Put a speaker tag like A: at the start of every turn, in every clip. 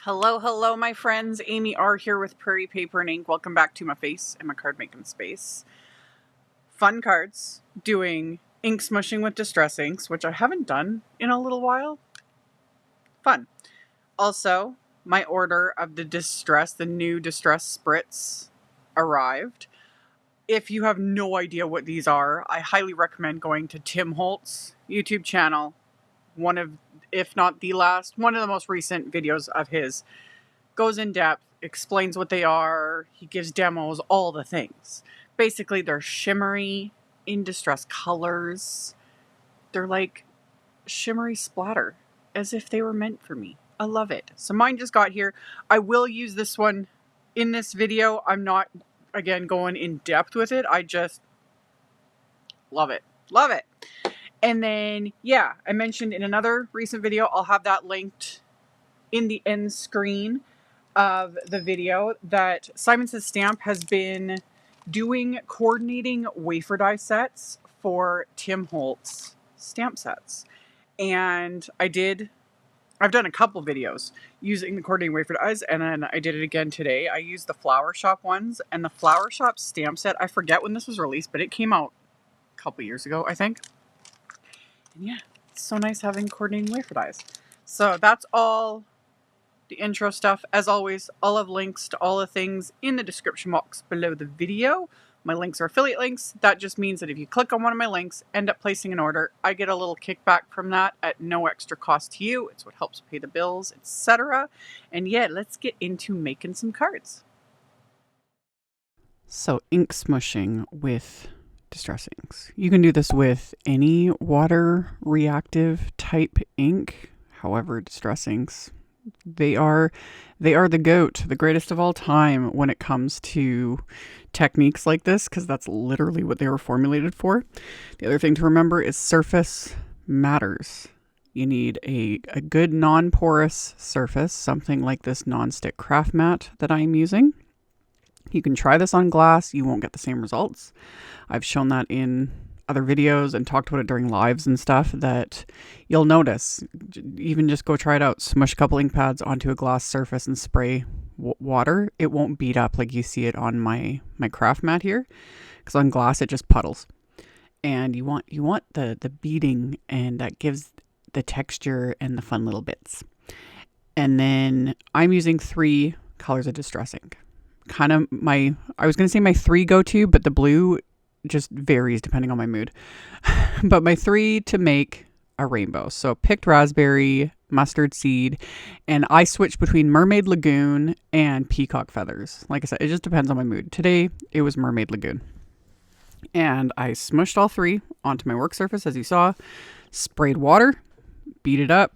A: Hello, hello, my friends. AmyR here with Prairie Paper and Ink. Welcome back to my face and my card making space. Fun cards, doing ink smushing with distress inks, which I haven't done in a little while. Fun. Also, my order of the new distress Spritz arrived. If you have no idea what these are, I highly recommend going to Tim Holtz' YouTube channel. One of, if not the last, one of the most recent videos of his. Goes in depth, explains what they are, he gives demos, all the things. Basically, they're shimmery, in distress colors. They're like shimmery splatter, as if they were meant for me. I love it. So mine just got here. I will use this one in this video. I'm not, again, going in depth with it. I just love it. Love it. And then, yeah, I mentioned in another recent video, I'll have that linked in the end screen of the video, that Simon Says Stamp has been coordinating wafer die sets for Tim Holtz stamp sets. And I've done a couple videos using the coordinating wafer dies, and then I did it again today. I used the Flower Shop ones, and the Flower Shop stamp set, I forget when this was released, but it came out a couple years ago, I think. And yeah, it's so nice having coordinating wafer dies. So that's all the intro stuff. As always, I'll have links to all the things in the description box below the video. My links are affiliate links. That just means that if you click on one of my links, end up placing an order, I get a little kickback from that at no extra cost to you. It's what helps pay the bills, etc. And yeah, let's get into making some cards. So ink smushing with distress inks. You can do this with any water reactive type ink. However, distress inks, they are the GOAT, the greatest of all time when it comes to techniques like this, because that's literally what they were formulated for. The other thing to remember is surface matters. You need a good non-porous surface, something like this non-stick craft mat that I'm using. You can try this on glass. You won't get the same results. I've shown that in other videos and talked about it during lives and stuff, that you'll notice. Even just go try it out. Smush a couple ink pads onto a glass surface and spray water. It won't beat up like you see it on my craft mat here, because on glass it just puddles. And you want the beading, and that gives the texture and the fun little bits. And then I'm using 3 colors of distress ink. Kind of I was going to say my 3 go-to, but the blue just varies depending on my mood. But my 3 to make a rainbow. So picked raspberry, mustard seed, and I switch between Mermaid, Lagoon, and peacock feathers. Like I said, it just depends on my mood. Today, it was Mermaid Lagoon. And I smushed all 3 onto my work surface, as you saw, sprayed water, beat it up,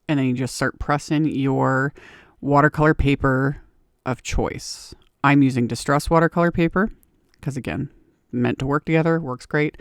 A: and then you just start pressing your watercolor paper of choice. I'm using distress watercolor paper because, again, meant to work together, works great.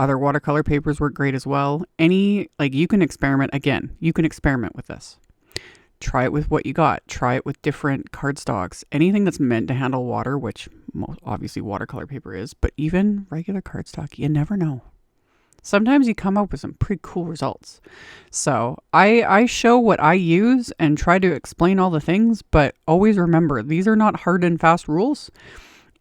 A: Other watercolor papers work great as well. You can experiment. Again, you can experiment with this. Try it with what you got. Try it with different cardstocks. Anything that's meant to handle water, which obviously watercolor paper is, but even regular cardstock, you never know. Sometimes you come up with some pretty cool results. So I show what I use and try to explain all the things, but always remember, these are not hard and fast rules.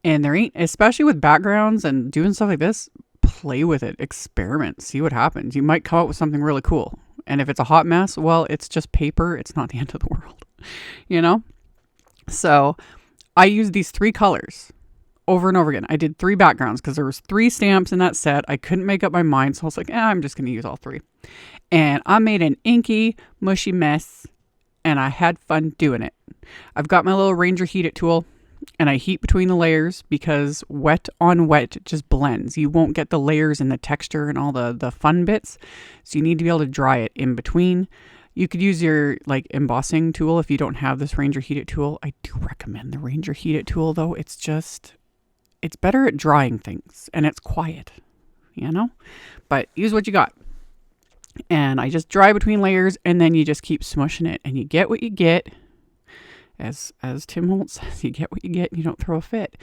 A: And there ain't, especially with backgrounds and doing stuff like this, play with it, experiment, see what happens. You might come up with something really cool. And if it's a hot mess, well, it's just paper. It's not the end of the world, you know? So I use these 3 colors over and over again. I did 3 backgrounds because there was 3 stamps in that set. I couldn't make up my mind. So I was like, I'm just going to use all 3. And I made an inky, mushy mess, and I had fun doing it. I've got my little Ranger Heat It tool, and I heat between the layers because wet on wet just blends. You won't get the layers and the texture and all the fun bits. So you need to be able to dry it in between. You could use your embossing tool if you don't have this Ranger Heat It tool. I do recommend the Ranger Heat It tool though. It's better at drying things, and it's quiet, you know? But use what you got. And I just dry between layers, and then you just keep smushing it, and you get what you get. As Tim Holtz says, you get what you get and you don't throw a fit.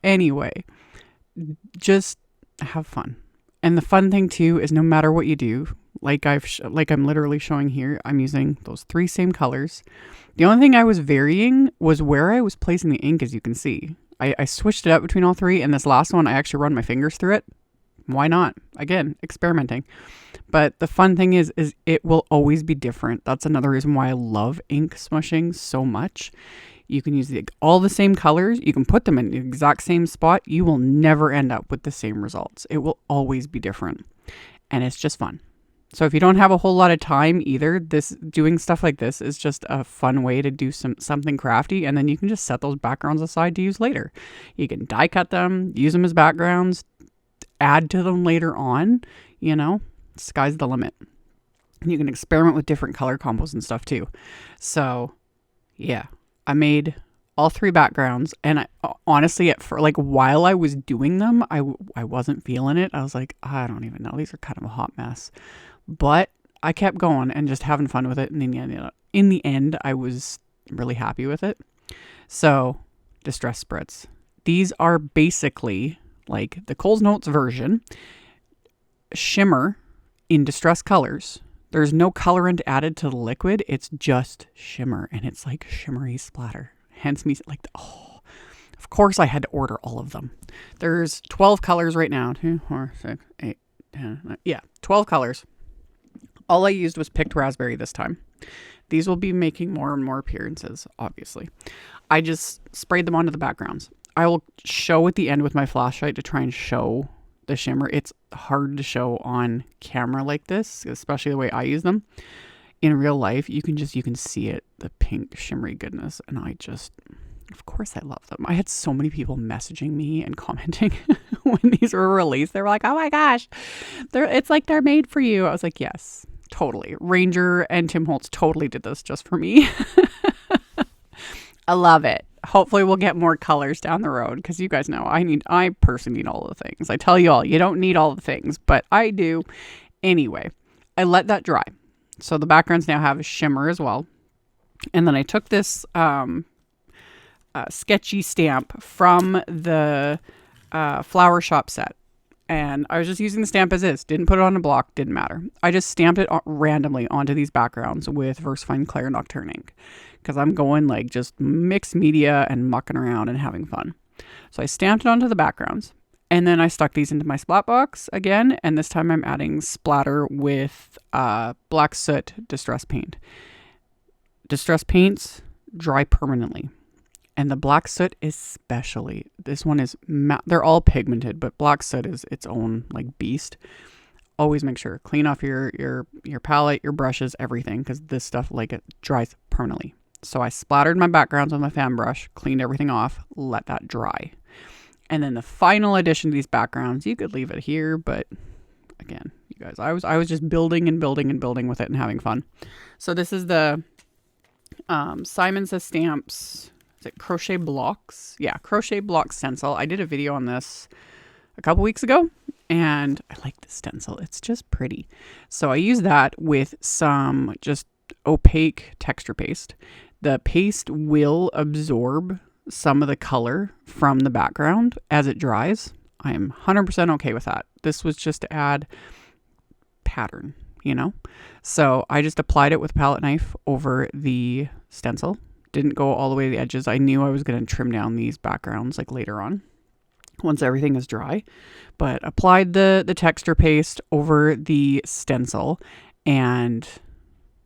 A: Anyway, just have fun. And the fun thing too is no matter what you do, like I'm literally showing here, I'm using those 3 same colors. The only thing I was varying was where I was placing the ink, as you can see. I switched it up between all 3, and this last one, I actually run my fingers through it. Why not? Again, experimenting. But the fun thing is it will always be different. That's another reason why I love ink smushing so much. You can use all the same colors. You can put them in the exact same spot. You will never end up with the same results. It will always be different. And it's just fun. So if you don't have a whole lot of time either, doing stuff like this is just a fun way to do something crafty, and then you can just set those backgrounds aside to use later. You can die cut them, use them as backgrounds, add to them later on, sky's the limit. You can experiment with different color combos and stuff too. So yeah, I made all 3 backgrounds, and honestly, while I was doing them, I wasn't feeling it. I was like, I don't even know. These are kind of a hot mess. But I kept going and just having fun with it. And in the end, I was really happy with it. So, Distress Spritz. These are basically like the Coles Notes version. Shimmer in distress colors. There's no colorant added to the liquid. It's just shimmer. And it's like shimmery splatter. Hence me of course I had to order all of them. There's 12 colors right now. 2, 4, 6, 8, 10, 9. Yeah, 12 colors. All I used was picked raspberry this time. These will be making more and more appearances, obviously. I just sprayed them onto the backgrounds. I will show at the end with my flashlight to try and show the shimmer. It's hard to show on camera like this, especially the way I use them. In real life, you can see it, the pink shimmery goodness. And of course I love them. I had so many people messaging me and commenting when these were released. They were like, oh my gosh, it's like they're made for you. I was like, yes, totally. Ranger and Tim Holtz totally did this just for me. I love it. Hopefully we'll get more colors down the road, because you guys know I personally need all the things. I tell you all, you don't need all the things, but I do. Anyway, I let that dry. So the backgrounds now have a shimmer as well. And then I took this sketchy stamp from the flower shop set. And I was just using the stamp as is. Didn't put it on a block. Didn't matter. I just stamped it randomly onto these backgrounds with VersaFine Clair Nocturne ink. Because I'm going like just mixed media and mucking around and having fun. So I stamped it onto the backgrounds. And then I stuck these into my splat box again. And this time I'm adding splatter with black soot distress paint. Distress paints dry permanently. And the black soot especially. This one is, they're all pigmented, but black soot is its own like beast. Always make sure, clean off your palette, your brushes, everything. Because this stuff, like, it dries permanently. So I splattered my backgrounds with my fan brush, cleaned everything off, let that dry. And then the final addition to these backgrounds, you could leave it here, but again, you guys, I was just building and building and building with it and having fun. So this is the Simon Says Stamps, is it Crochet Blocks? Yeah, Crochet Blocks Stencil. I did a video on this a couple weeks ago, and I like the stencil. It's just pretty. So I use that with some just opaque texture paste. The paste will absorb some of the color from the background as it dries. I am 100% okay with that. This was just to add pattern, So I just applied it with a palette knife over the stencil. Didn't go all the way to the edges. I knew I was going to trim down these backgrounds like later on once everything is dry. But applied the texture paste over the stencil, and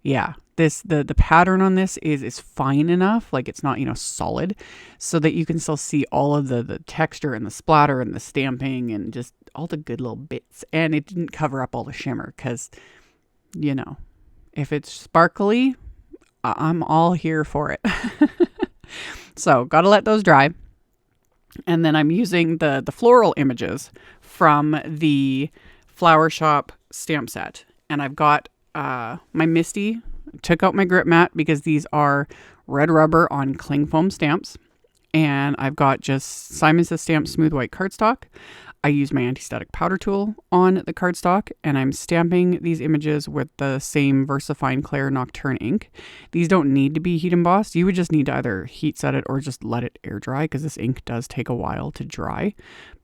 A: yeah, the pattern on this is fine enough, like it's not solid, so that you can still see all of the texture and the splatter and the stamping and just all the good little bits. And it didn't cover up all the shimmer, because if it's sparkly, I'm all here for it. So gotta let those dry. And then I'm using the floral images from the Flower Shop stamp set. And I've got my Misty. Took out my grip mat because these are red rubber on cling foam stamps. And I've got just Simon Says Stamps Smooth White Cardstock. I use my anti-static powder tool on the cardstock, and I'm stamping these images with the same VersaFine Clair Nocturne ink. These don't need to be heat embossed. You would just need to either heat set it or just let it air dry, because this ink does take a while to dry.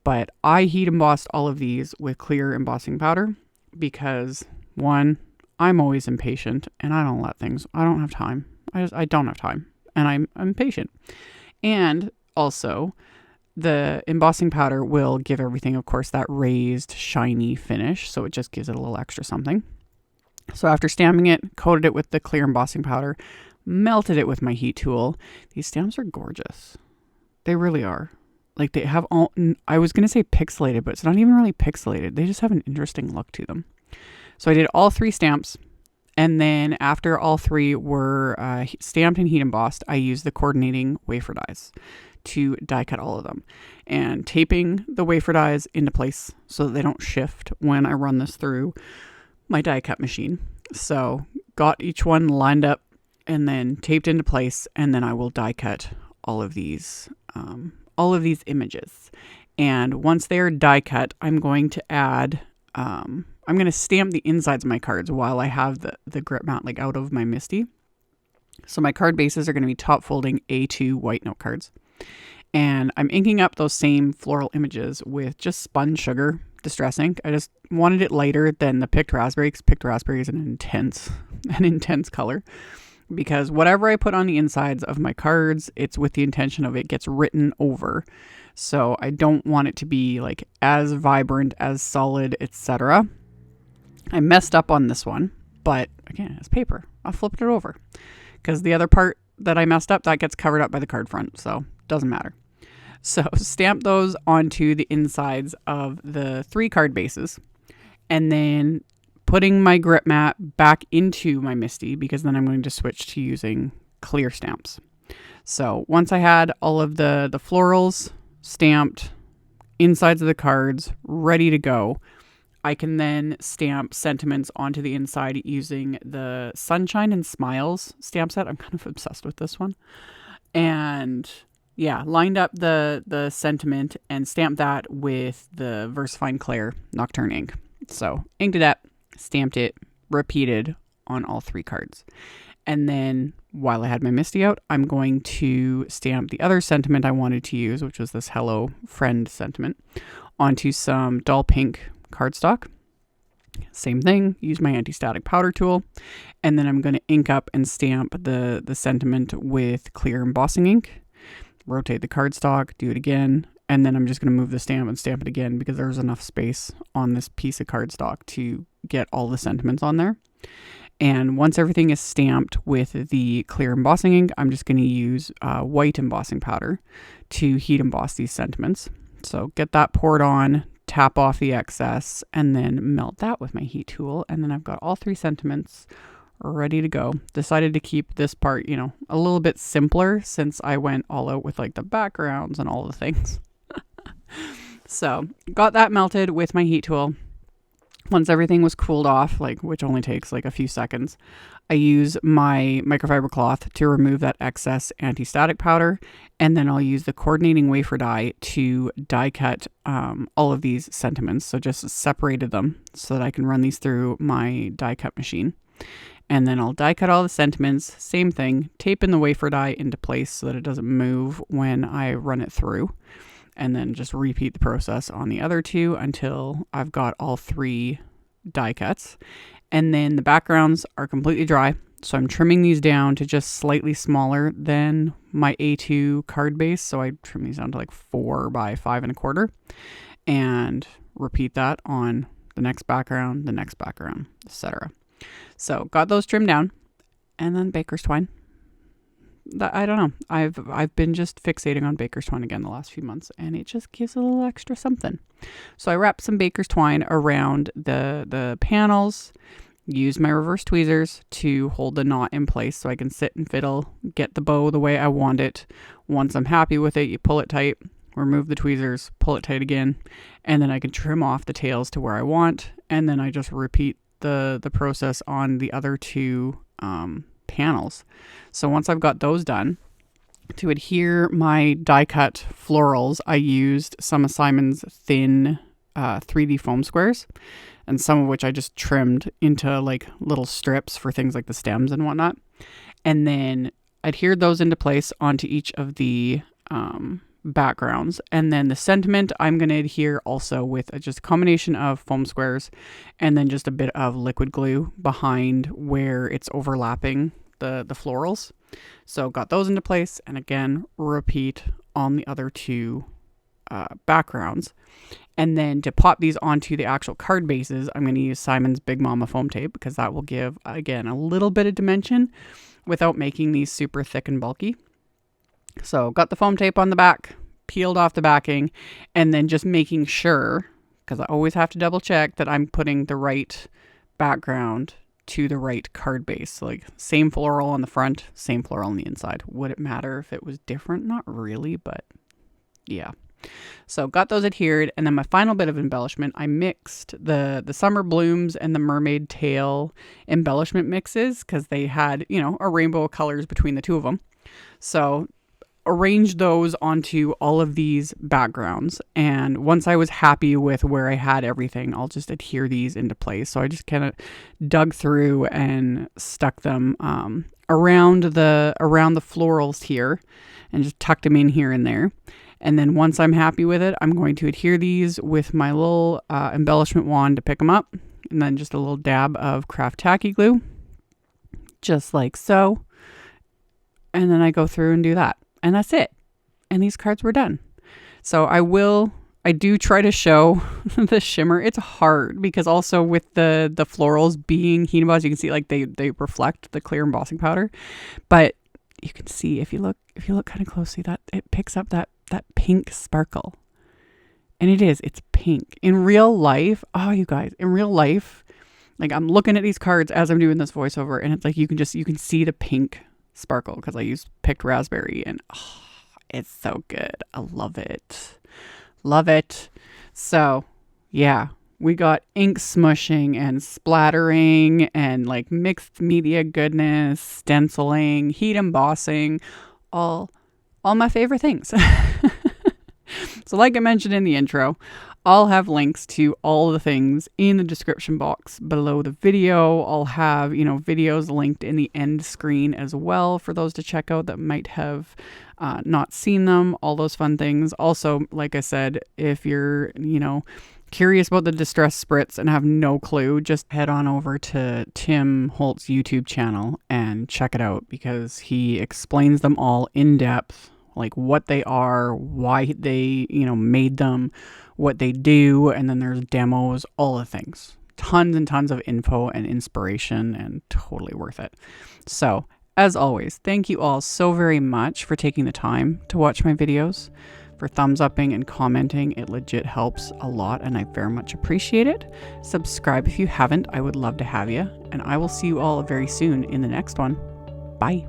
A: But I heat embossed all of these with clear embossing powder because One, I'm always impatient and I don't have time. I don't have time and I'm impatient. And also the embossing powder will give everything, of course, that raised, shiny finish. So it just gives it a little extra something. So after stamping it, coated it with the clear embossing powder, melted it with my heat tool. These stamps are gorgeous. They really are. Like they have all, I was going to say pixelated, but it's not even really pixelated. They just have an interesting look to them. So I did all 3 stamps. And then after all 3 were stamped and heat embossed, I used the coordinating wafer dies to die cut all of them. And taping the wafer dies into place so that they don't shift when I run this through my die cut machine. So got each one lined up and then taped into place, and then I will die cut all of these images. And once they're die cut, I'm going to add, I'm going to stamp the insides of my cards while I have the grip mat like out of my MISTI. So my card bases are going to be top folding A2 white note cards. And I'm inking up those same floral images with just spun sugar distress ink. I just wanted it lighter than the picked raspberry, because picked raspberry is an intense color. Because whatever I put on the insides of my cards, it's with the intention of it gets written over. So I don't want it to be like as vibrant, as solid, etc. I messed up on this one, but again, it's paper. I'll flip it over because the other part that I messed up, that gets covered up by the card front. So it doesn't matter. So stamp those onto the insides of the 3 card bases, and then putting my grip mat back into my MISTI, because then I'm going to switch to using clear stamps. So once I had all of the florals stamped, insides of the cards ready to go, I can then stamp sentiments onto the inside using the Sunshine and Smiles stamp set. I'm kind of obsessed with this one. And yeah, lined up the sentiment and stamped that with the VersaFine Clair Nocturne ink. So inked it up, stamped it, repeated on all 3 cards. And then while I had my MISTI out, I'm going to stamp the other sentiment I wanted to use, which was this Hello Friend sentiment, onto some dull pink cardstock. Same thing, use my anti-static powder tool. And then I'm going to ink up and stamp the sentiment with clear embossing ink. Rotate the cardstock, do it again, and then I'm just going to move the stamp and stamp it again because there's enough space on this piece of cardstock to get all the sentiments on there. And once everything is stamped with the clear embossing ink, I'm just going to use white embossing powder to heat emboss these sentiments. So get that poured on, tap off the excess, and then melt that with my heat tool. And then I've got all 3 sentiments ready to go. Decided to keep this part, a little bit simpler since I went all out with like the backgrounds and all the things. So got that melted with my heat tool. Once everything was cooled off, which only takes like a few seconds, I use my microfiber cloth to remove that excess anti-static powder, and then I'll use the coordinating wafer die to die cut all of these sentiments. So just separated them so that I can run these through my die cut machine. And then I'll die cut all the sentiments, same thing, taping the wafer die into place so that it doesn't move when I run it through. And then just repeat the process on the other 2 until I've got all 3 die cuts. And then the backgrounds are completely dry. So I'm trimming these down to just slightly smaller than my A2 card base. So I trim these down to like 4 by 5 1/4. And repeat that on the next background, etc. So got those trimmed down, and then baker's twine. I don't know. I've been just fixating on baker's twine again the last few months, and it just gives a little extra something. So I wrapped some baker's twine around the panels, used my reverse tweezers to hold the knot in place so I can sit and fiddle, get the bow the way I want it. Once I'm happy with it, you pull it tight, remove the tweezers, pull it tight again, and then I can trim off the tails to where I want, and then I just repeat the process on the other 2 panels. So once I've got those done, to adhere my die cut florals, I used some of Simon's thin 3D foam squares, and some of which I just trimmed into like little strips for things like the stems and whatnot, and then adhered those into place onto each of the backgrounds. And then the sentiment I'm going to adhere also with just a combination of foam squares and then just a bit of liquid glue behind where it's overlapping the florals. So got those into place, and again, repeat on the other two backgrounds. And then to pop these onto the actual card bases, I'm going to use Simon's Big Mama foam tape because that will give, again, a little bit of dimension without making these super thick and bulky. So got the foam tape on the back, peeled off the backing, and then just making sure, because I always have to double check that I'm putting the right background to the right card base. So like same floral on the front, same floral on the inside. Would it matter if it was different? Not really, but yeah. So got those adhered, and then my final bit of embellishment, I mixed the summer blooms and the mermaid tail embellishment mixes because they had, you know, a rainbow of colors between the two of them. So arranged those onto all of these backgrounds, and once I was happy with where I had everything, I'll just adhere these into place. So I just kind of dug through and stuck them around the florals here and just tucked them in here and there. And then once I'm happy with it, I'm going to adhere these with my little embellishment wand to pick them up, and then just a little dab of craft tacky glue, just like so. And then I go through and do that. And that's it. And these cards were done. So I do try to show the shimmer. It's hard because also with the florals being heat embossed, you can see like they reflect the clear embossing powder. But you can see if you look kind of closely that it picks up that pink sparkle. And it's pink. In real life, oh you guys, in real life, like I'm looking at these cards as I'm doing this voiceover, and it's like you can see the pink sparkle because I used picked raspberry, and oh, it's so good. I love it. Love it. So yeah, we got ink smushing and splattering and like mixed media goodness, stenciling, heat embossing, all my favorite things. So like I mentioned in the intro, I'll have links to all the things in the description box below the video. I'll have, videos linked in the end screen as well for those to check out that might have not seen them, all those fun things. Also, like I said, if you're, curious about the distress spritz and have no clue, just head on over to Tim Holtz YouTube channel and check it out because he explains them all in depth, like what they are, why they, made them, what they do, and then there's demos, all the things. Tons and tons of info and inspiration, and totally worth it. So, as always, thank you all so very much for taking the time to watch my videos, for thumbs upping and commenting. It legit helps a lot, and I very much appreciate it. Subscribe if you haven't. I would love to have you, and I will see you all very soon in the next one. Bye.